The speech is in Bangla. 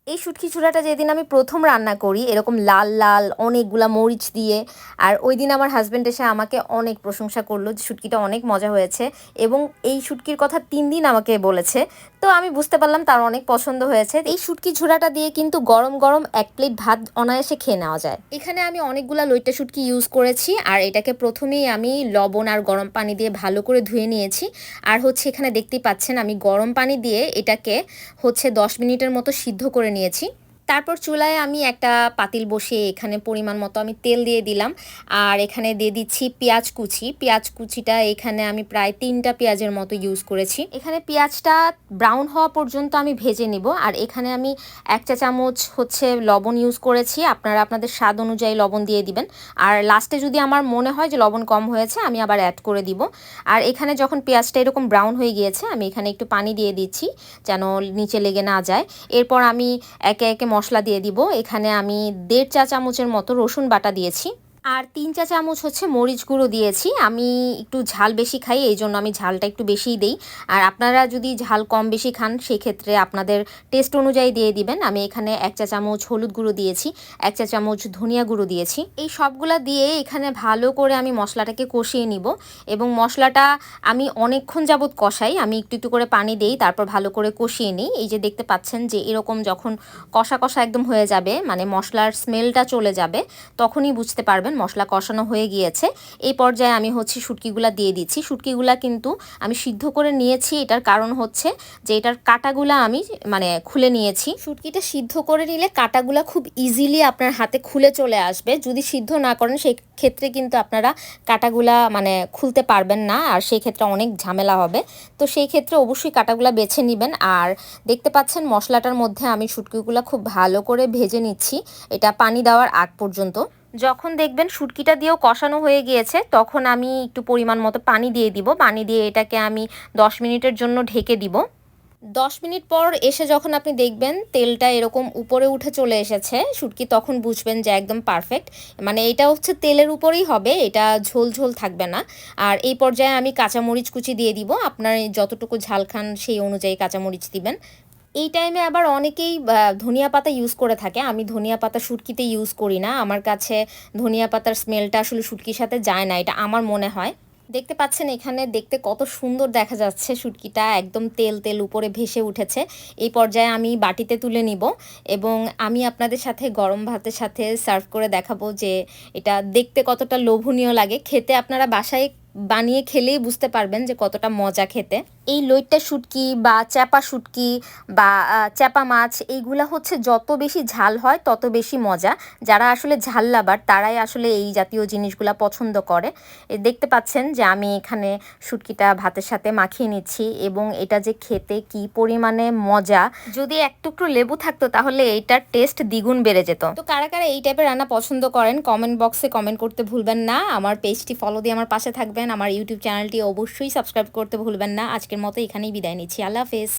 এই শুটকি চূড়াটা যেদিন আমি প্রথম রান্না করি এরকম লাল লাল অনেকগুলা মরিচ দিয়ে, আর ওই দিন আমার হাজব্যান্ড এসে আমাকে অনেক প্রশংসা করলো যে শুটকিটা অনেক মজা হয়েছে, এবং এই শুটকির কথা 3 দিন আমাকে বলেছে। তো আমি বুঝতে পারলাম তার অনেক পছন্দ হয়েছে। এই শুটকি ঝুড়াটা দিয়ে কিন্তু গরম গরম 1 প্লেট ভাত অনায়াসে খেয়ে নেওয়া যায়। এখানে আমি অনেকগুলা লইট্টা শুটকি ইউজ করেছি, আর এটাকে প্রথমেই আমি লবণ আর গরম পানি দিয়ে ভালো করে ধুয়ে নিয়েছি। আর হচ্ছে এখানে দেখতেই পাচ্ছেন আমি গরম পানি দিয়ে এটাকে 10 মিনিটের মতো সিদ্ধ করে নিয়েছি। তারপর চুলায় আমি একটা পাতিল বসিয়ে এখানে পরিমাণ মতো আমি তেল দিয়ে দিলাম, আর এখানে দিয়ে দিচ্ছি পেঁয়াজ কুচি। পেঁয়াজ কুচিটা এখানে আমি প্রায় 3টা পেঁয়াজের মতো ইউজ করেছি। এখানে পেঁয়াজটা ব্রাউন হওয়া পর্যন্ত আমি ভেজে নিব। আর এখানে আমি 1 চা চামচ লবণ ইউজ করেছি, আপনারা আপনাদের স্বাদ অনুযায়ী লবণ দিয়ে দিবেন। আর লাস্টে যদি আমার মনে হয় যে লবণ কম হয়েছে আমি আবার অ্যাড করে দিব। আর এখানে যখন পেঁয়াজটা এরকম ব্রাউন হয়ে গিয়েছে আমি এখানে একটু পানি দিয়ে দিচ্ছি যেন নিচে লেগে না যায়। এরপর আমি একে একে মশলা দিয়ে দিব। এখানে আমি 1.5 চা চামচের মতো রসুন বাটা দিয়েছি, আর 3 চা চামচ মরিচ গুঁড়ো দিয়েছি। আমি একটু ঝাল বেশি খাই, এই জন্য আমি ঝালটা একটু বেশিই দিই। আর আপনারা যদি ঝাল কম বেশি খান সেক্ষেত্রে আপনাদের টেস্ট অনুযায়ী দিয়ে দিবেন। আমি এখানে 1 চা চামচ হলুদ গুঁড়ো দিয়েছি, 1 চা চামচ ধনিয়া গুঁড়ো দিয়েছি। এই সবগুলা দিয়ে এখানে ভালো করে আমি মশলাটাকে কষিয়ে নিব, এবং মশলাটা আমি অনেকক্ষণ যাবত কষাই। আমি একটু একটু করে পানি দিই, তারপর ভালো করে কষিয়ে নিই। এই যে দেখতে পাচ্ছেন যে এরকম যখন কষা কষা একদম হয়ে যাবে, মানে মশলার স্মেলটা চলে যাবে, তখনই বুঝতে পারবেন মশলা কষানো হয়ে গিয়েছে। এই পর্যায়ে আমি শুটকিগুলা দিয়ে দিচ্ছি। শুটকিগুলা কিন্তু আমি সিদ্ধ করে নিয়েছি, এটার কারণ হচ্ছে যে এটার কাঁটাগুলা আমি খুলে নিয়েছি। শুটকিটা সিদ্ধ করে নিলে কাঁটাগুলা খুব ইজিলি আপনার হাতে খুলে চলে আসবে। যদি সিদ্ধ না করেন সেই ক্ষেত্রে কিন্তু আপনারা কাঁটাগুলা খুলতে পারবেন না, আর সেই ক্ষেত্রে অনেক ঝামেলা হবে। তো সেই ক্ষেত্রে অবশ্যই কাঁটাগুলা বেছে নেবেন। আর দেখতে পাচ্ছেন মশলাটার মধ্যে আমি শুটকিগুলা খুব ভালো করে ভেজে নিচ্ছি, এটা পানি দেওয়ার আগ পর্যন্ত। যখন দেখবেন শুটকিটা দিয়েও কষানো হয়ে গিয়েছে তখন আমি একটু পরিমাণ মতো পানি দিয়ে দিব। পানি দিয়ে এটাকে আমি 10 মিনিটের জন্য ঢেকে দিব। 10 মিনিট পর এসে যখন আপনি দেখবেন তেলটা এরকম উপরে উঠে চলে এসেছে শুটকি, তখন বুঝবেন যে একদম পারফেক্ট। এটা তেলের উপরেই হবে, এটা ঝোল ঝোল থাকবে না। আর এই পর্যায়ে আমি কাঁচামরিচ কুচি দিয়ে দিব, আপনার যতটুকু ঝাল খান সেই অনুযায়ী কাঁচামরিচ দিবেন। এই টাইমে আবার অনেকেই ধনিয়া পাতা ইউজ করে থাকে। আমি ধনিয়া পাতা শুটকিতে ইউজ করি না, আমার কাছে ধনিয়া পাতার স্মেলটা আসলে শুটকির সাথে যায় না, এটা আমার মনে হয়। দেখতে পাচ্ছেন এখানে দেখতে কত সুন্দর দেখা যাচ্ছে, শুটকিটা একদম তেল তেল উপরে ভেসে উঠেছে। এই পর্যায়ে আমি বাটিতে তুলে নিব, এবং আমি আপনাদের সাথে গরম ভাতের সাথে সার্ভ করে দেখাবো যে এটা দেখতে কতটা লোভনীয় লাগে। খেতে আপনারা বাসায় বানিয়ে খেলেই বুঝতে পারবেন যে কতটা মজা খেতে। এই লইট্টা শুটকি বা চ্যাপা শুটকি বা চ্যাপা মাছ এইগুলা যত বেশি ঝাল হয় তত বেশি মজা। যারা আসলে ঝাল লাভার তারাই আসলে এই জাতীয় জিনিসগুলা পছন্দ করে। দেখতে পাচ্ছেন যে আমি এখানে শুটকিটা ভাতের সাথে মাখিয়ে নিচ্ছি, এবং এটা যে খেতে কি পরিমাণে মজা, যদি এক টুকরো লেবু থাকতো তাহলে এইটার টেস্ট দ্বিগুণ বেড়ে যেত। তো কারা কারা এই টাইপের রান্না পছন্দ করেন কমেন্ট বক্সে কমেন্ট করতে ভুলবেন না। আমার পেজটি ফলো দিয়ে আমার পাশে থাকবেন, আমার ইউটিউব চ্যানেলটি অবশ্যই সাবস্ক্রাইব করতে ভুলবেন না। আজকের মতো এখানেই বিদায় নিচ্ছি, আল্লাহ হাফেজ।